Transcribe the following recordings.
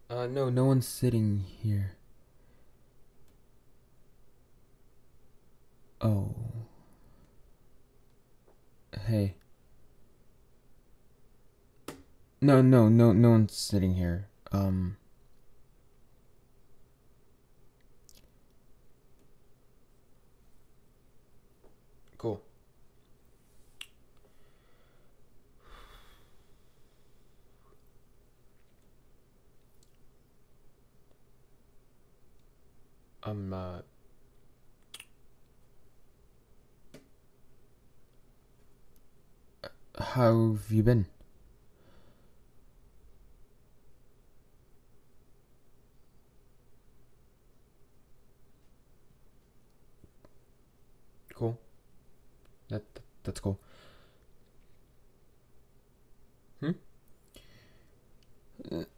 No, no one's sitting here. Oh, hey. No one's sitting here. Cool. Um, uh, how have you been? Cool. That's cool. Hmm?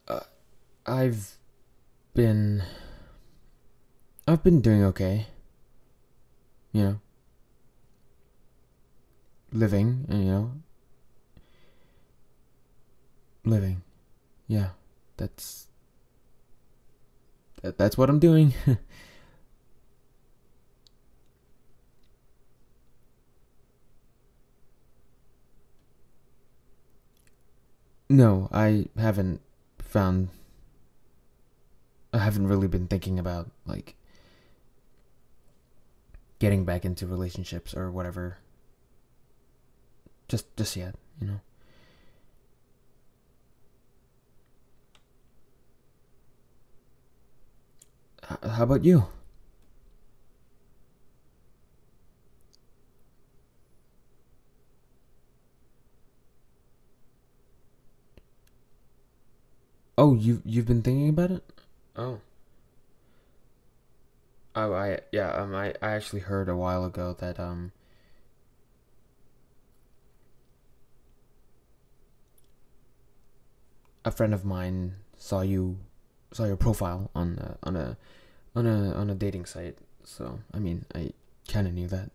Uh, I've been I've been doing okay. You know, living, living. Yeah, that's that's what I'm doing. No, found I haven't really been thinking about like getting back into relationships or whatever just yet, you know. How about you? Oh, you've been thinking about it? Oh. Oh, I actually heard a while ago that a friend of mine saw your profile on a dating site. So, I mean, I kind of knew that.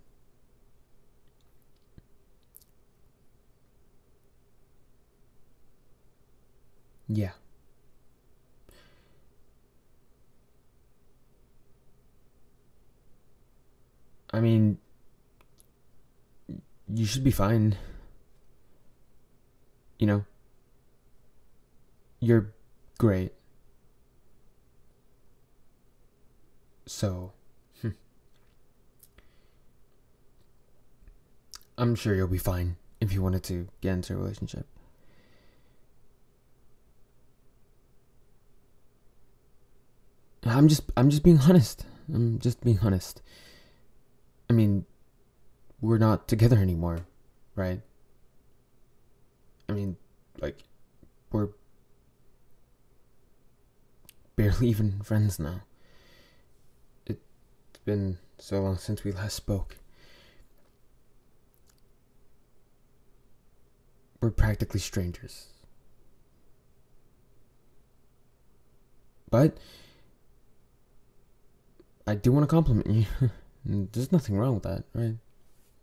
Yeah. I mean, you should be fine. You know, you're great. So, I'm sure you'll be fine if you wanted to get into a relationship. I'm just being honest. I'm just being honest. I mean, we're not together anymore, right? I mean, like we're barely even friends now. It's been so long since we last spoke. We're practically strangers. But I do want to compliment you. There's nothing wrong with that, right?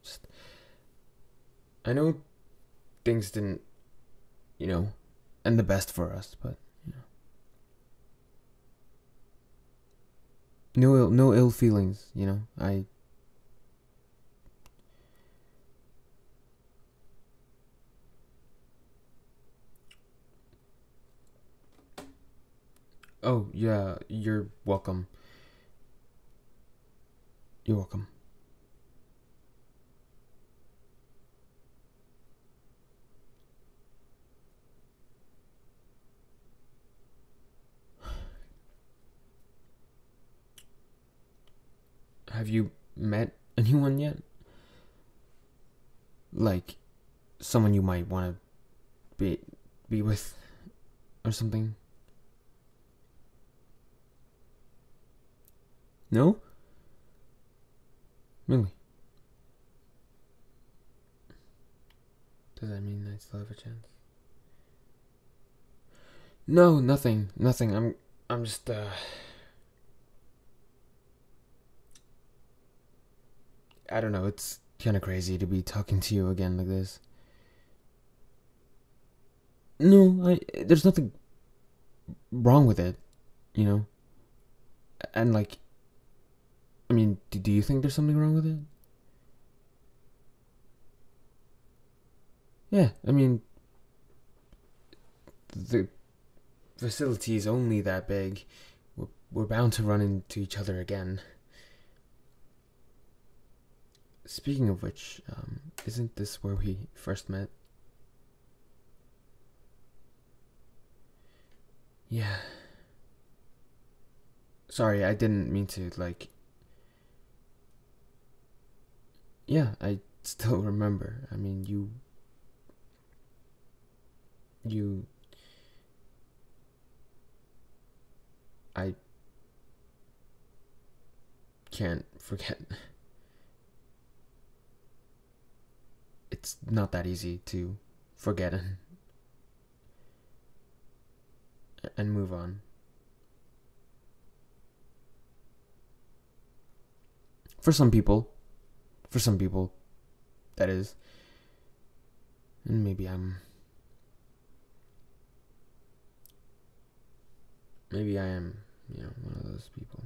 Just I know things didn't, you know, end the best for us, but no ill feelings, you know. I Oh, yeah, you're welcome. You're welcome. Have you met anyone yet? Like someone you might want to be with or something? No? Really? Does that mean I still have a chance? No, nothing. I'm just I don't know, it's kind of crazy to be talking to you again like this. No, there's nothing wrong with it. you know? And like, I mean, do you think there's something wrong with it? Yeah, I mean, the facility is only that big. We're bound to run into each other again. Speaking of which, isn't this where we first met? Yeah. Sorry, I didn't mean to, like... Yeah, I still remember. I mean, You... I can't forget. It's not that easy to forget and move on. For some people, that is. And maybe I am, one of those people.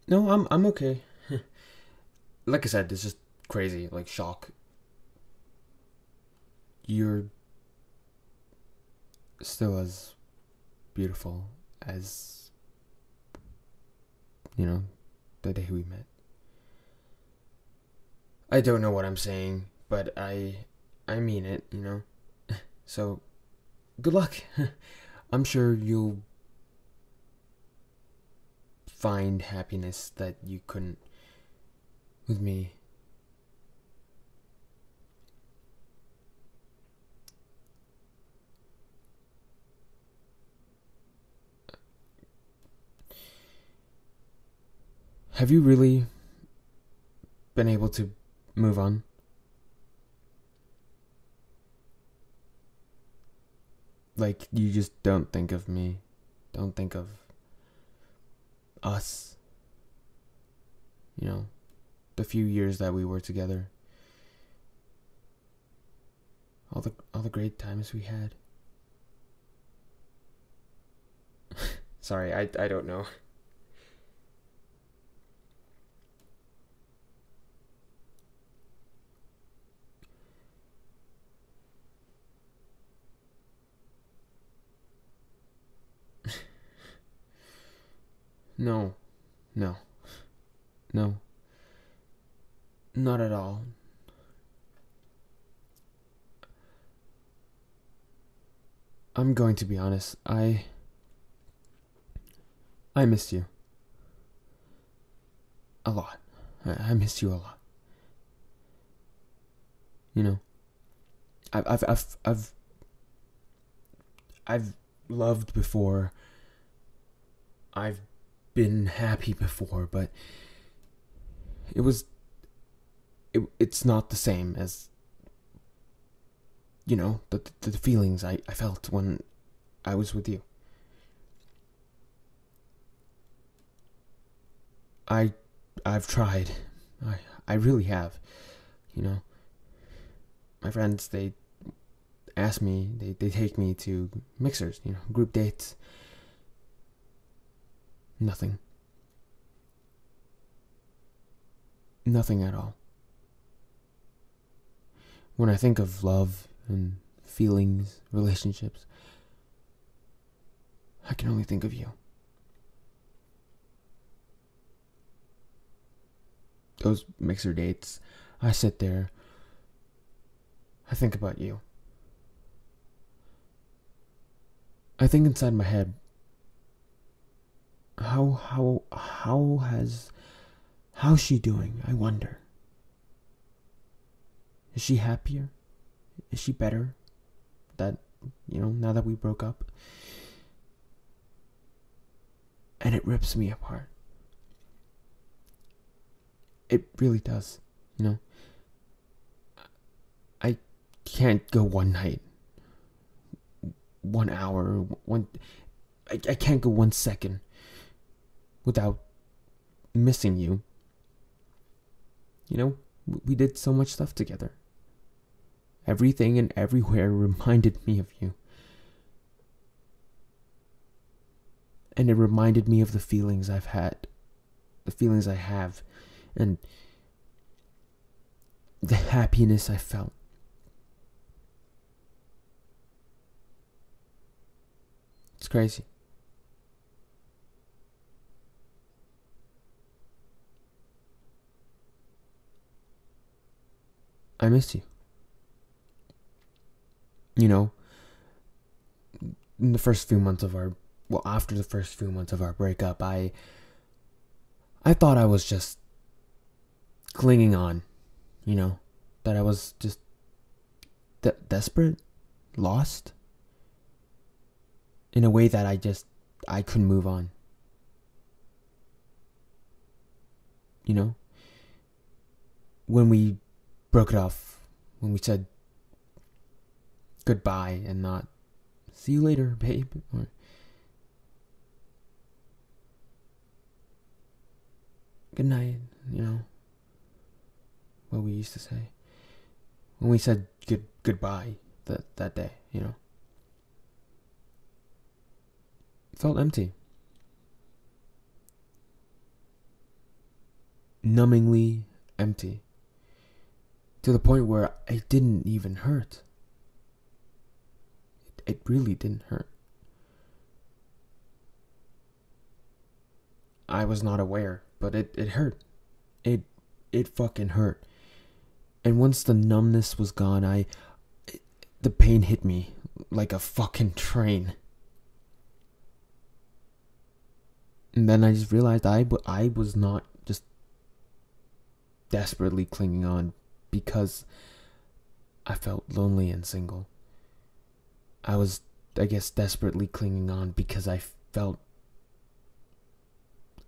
No, I'm okay. Like I said, it's just crazy, like shock. You're still as beautiful as, the day we met. I don't know what I'm saying, but I mean it, So, good luck. I'm sure you'll find happiness that you couldn't with me. Have you really been able to move on? Like, you just don't think of me, don't think of us, the few years that we were together, all the great times we had. Sorry, I don't know. No, no, no, not at all. I'm going to be honest. I missed you a lot. I missed you a lot. I've loved before. I've been happy before, but it's not the same as the feelings I felt when I was with you. I've tried. I really have. My friends, they ask me, they take me to mixers, group dates. Nothing. Nothing at all. When I think of love and feelings, relationships, I can only think of you. Those mixer dates, I sit there, I think about you. I think inside my head, how's she doing? I wonder. Is she happier? Is she better? That, now that we broke up? And it rips me apart. It really does, I can't go one night, 1 hour, I can't go 1 second without missing you. You know, we did so much stuff together. Everything and everywhere reminded me of you. And it reminded me of the feelings I've had, the feelings I have, and the happiness I felt. It's crazy. I miss you. You know, in the first few months of our, well, after the first few months of our breakup, I thought I was just clinging on, you know, that I was just desperate, lost, in a way that I couldn't move on. You know, when we broke it off, when we said goodbye and not see you later, babe, or good night, you know, what we used to say. When we said goodbye that day, you know, it felt empty. Numbingly empty. To the point where it didn't even hurt. It really didn't hurt. I was not aware, but it hurt. It fucking hurt. And once the numbness was gone, the pain hit me like a fucking train. And then I just realized I was not just desperately clinging on because I felt lonely and single. I was, I guess, desperately clinging on because I felt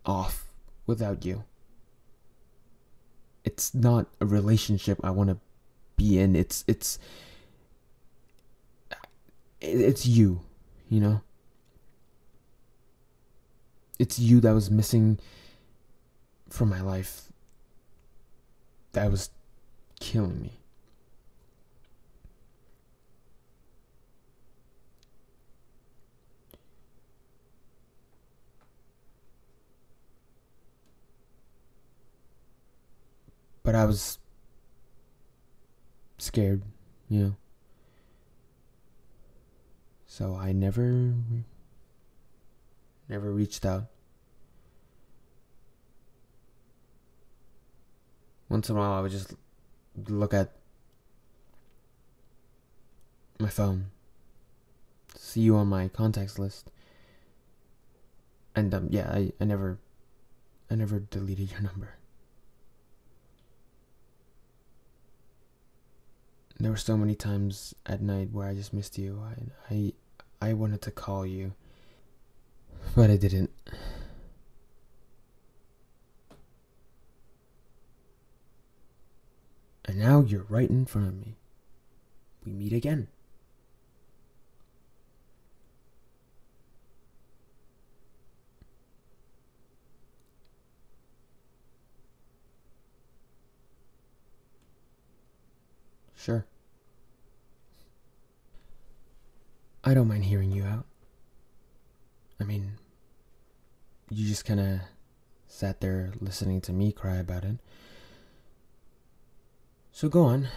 off without you. It's not a relationship I want to be in. It's you, you know? It's you that was missing from my life. That was killing me. But I was scared, you know. So I never reached out. Once in a while I would just look at my phone, see you on my contacts list. And yeah, I never deleted your number. There were so many times at night where I just missed you. I wanted to call you, but I didn't. And now you're right in front of me. We meet again. Sure. I don't mind hearing you out. I mean, you just kind of sat there listening to me cry about it. So go on.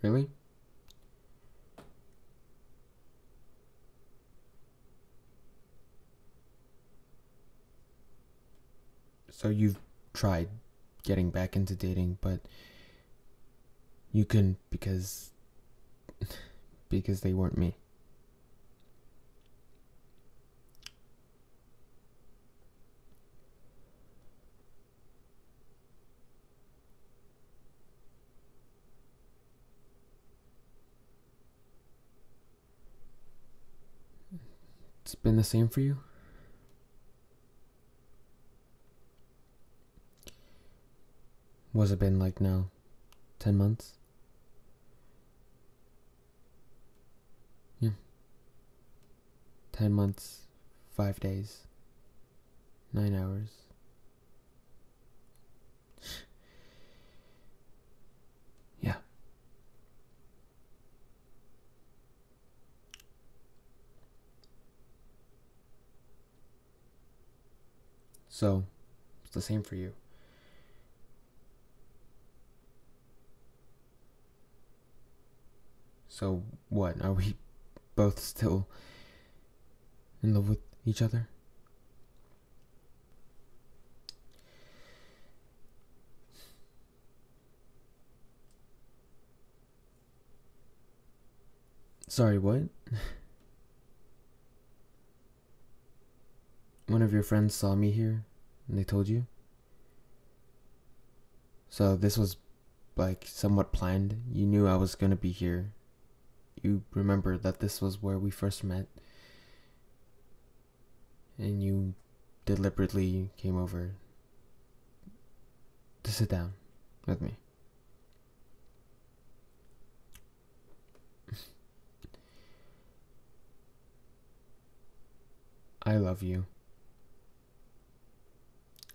Really? So you've tried getting back into dating, but you couldn't because they weren't me. It's been the same for you? What's it been like now? 10 months? Yeah. 10 months, 5 days, 9 hours. Yeah. So, it's the same for you. So, what? Are we both still in love with each other? Sorry, what? One of your friends saw me here and they told you? So this was like somewhat planned. You knew I was gonna be here. You remember that this was where we first met. And you deliberately came over to sit down with me. I love you.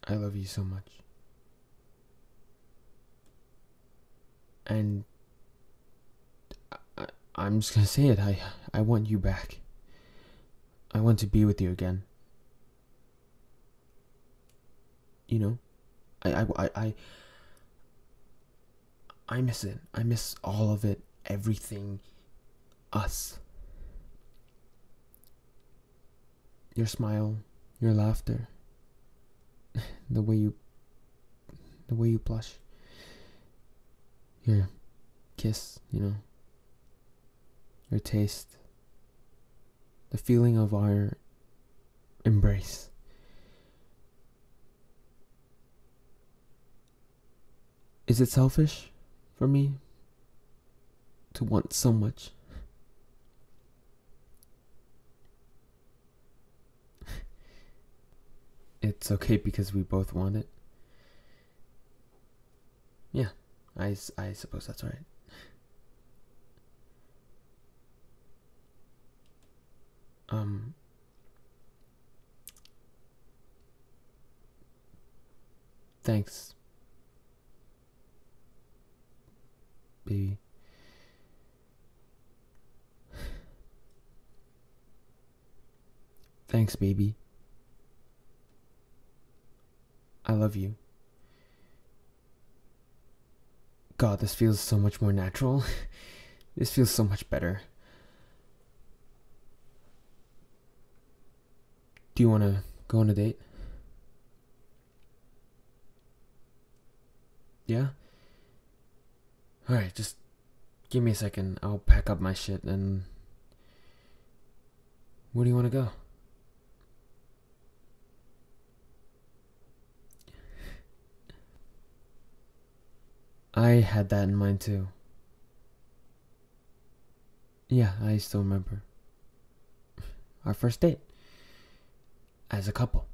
I love you so much. And I'm just gonna say it. I want you back. I want to be with you again. You know, I miss it. I miss all of it. Everything. Us. Your smile, your laughter, the way you blush, your kiss, your taste, the feeling of our embrace. Is it selfish for me to want so much? It's okay because we both want it. Yeah, I suppose that's right. Thanks, baby. Thanks, baby. I love you. God, this feels so much more natural. This feels so much better. Do you want to go on a date? Yeah? Alright, just give me a second. I'll pack up my shit and... Where do you want to go? I had that in mind too. Yeah, I still remember. Our first date. As a couple.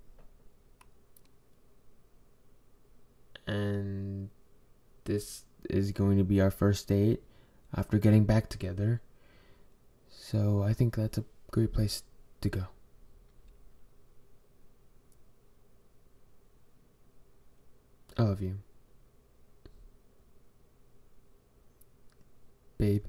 And this is going to be our first date after getting back together. So I think that's a great place to go. I love you. Babe.